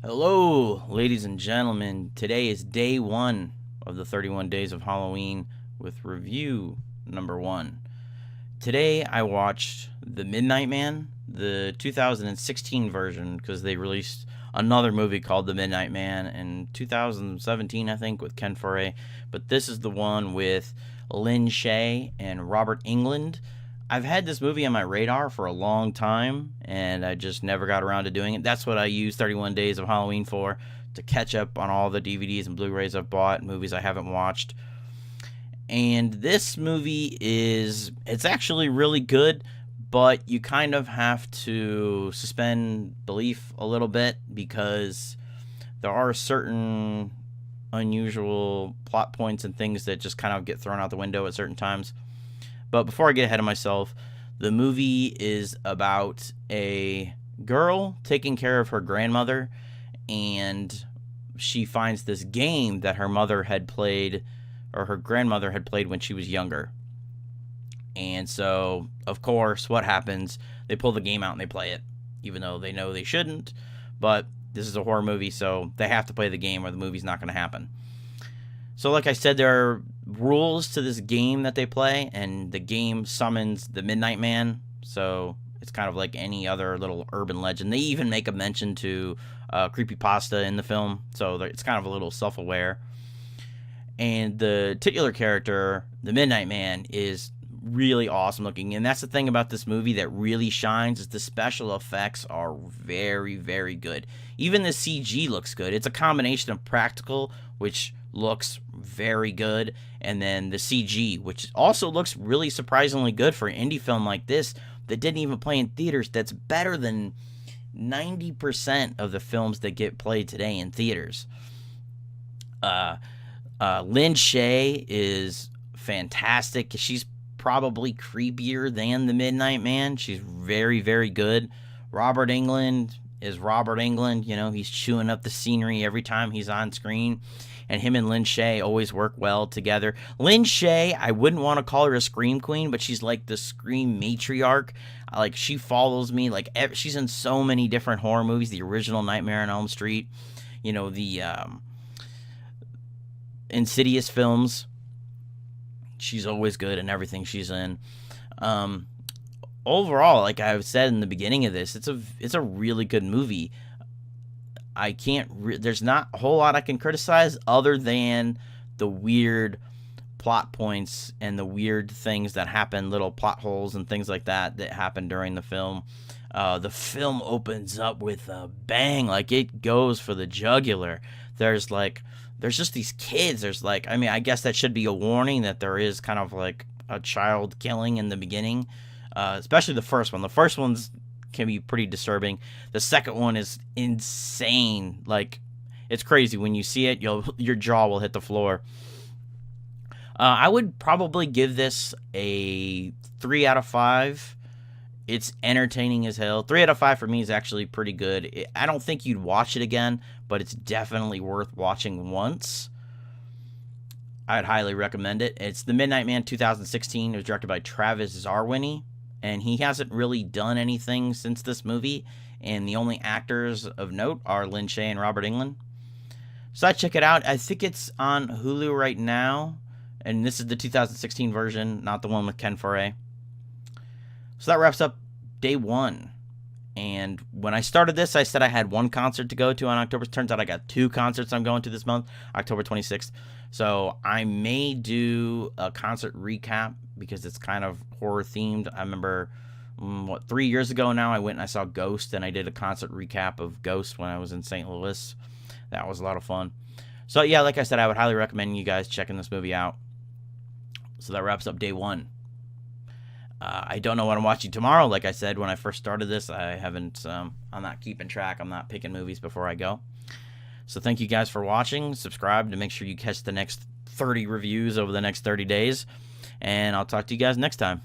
Hello, ladies and gentlemen. Today is day 1 of the 31 days of Halloween with review number 1. Today I watched The Midnight Man, the 2016 version, because they released another movie called The Midnight Man in 2017, I think, with Ken Foree. But this is the one with Lin Shaye and Robert Englund. I've had this movie on my radar for a long time, and I just never got around to doing it. That's what I use 31 Days of Halloween for, to catch up on all the DVDs and Blu-rays I've bought, movies I haven't watched. And this movie it's actually really good, but you kind of have to suspend belief a little bit because there are certain unusual plot points and things that just kind of get thrown out the window at certain times. But before I get ahead of myself, the movie is about a girl taking care of her grandmother, and she finds this game that her mother had played, or her grandmother had played when she was younger. And so, of course, what happens? They pull the game out and they play it, even though they know they shouldn't. But this is a horror movie, so they have to play the game or the movie's not going to happen. So like I said, there are rules to this game that they play, and the game summons the Midnight Man. So it's kind of like any other little urban legend. They even make a mention to creepypasta in the film, so it's kind of a little self-aware. And the titular character, the Midnight Man, is really awesome looking. And that's the thing about this movie that really shines, is the special effects are very, very good. Even the CG looks good. It's a combination of practical, which looks very good, and then the CG, which also looks really surprisingly good for an indie film like this that didn't even play in theaters. That's better than 90% of the films that get played today in theaters. Lin Shaye is fantastic. She's probably creepier than the Midnight Man. She's very, very good. Robert Englund is Robert Englund. You know, he's chewing up the scenery every time he's on screen. And him and Lin Shaye always work well together. Lin Shaye, I wouldn't want to call her a scream queen, but she's like the scream matriarch. Like, she follows me. Like, she's in so many different horror movies. The original Nightmare on Elm Street. You know, the Insidious films. She's always good in everything she's in. Overall, like I've said in the beginning of this, it's a really good movie. There's not a whole lot I can criticize other than the weird plot points and the weird things that happen, little plot holes and things like that happen during the film. The film opens up with a bang, like it goes for the jugular. There's just these kids. I guess that should be a warning that there is kind of like a child killing in the beginning, especially the first one. The first one's can be pretty disturbing. The second one is insane. Like, it's crazy. When you see it, your jaw will hit the floor. I would probably give this a 3 out of 5. It's entertaining as hell. 3 out of 5 for me is actually pretty good. I don't think you'd watch it again, but it's definitely worth watching once. I'd highly recommend it. It's The Midnight Man 2016. It was directed by Travis Zariwny, and he hasn't really done anything since this movie, and the only actors of note are Lin Shaye and Robert Englund. So I check it out. I think it's on Hulu right now, and this is the 2016 version, not the one with Ken Foree. So that wraps up day 1. And when I started this, I said I had 1 concert to go to on October. Turns out I got 2 concerts I'm going to this month, October 26th. So I may do a concert recap because it's kind of horror themed. I remember, 3 years ago now, I went and I saw Ghost, and I did a concert recap of Ghost when I was in St. Louis. That was a lot of fun. So yeah, like I said, I would highly recommend you guys checking this movie out. So that wraps up day 1. I don't know what I'm watching tomorrow. Like I said, when I first started this, I'm not keeping track. I'm not picking movies before I go. So thank you guys for watching. Subscribe to make sure you catch the next 30 reviews over the next 30 days. And I'll talk to you guys next time.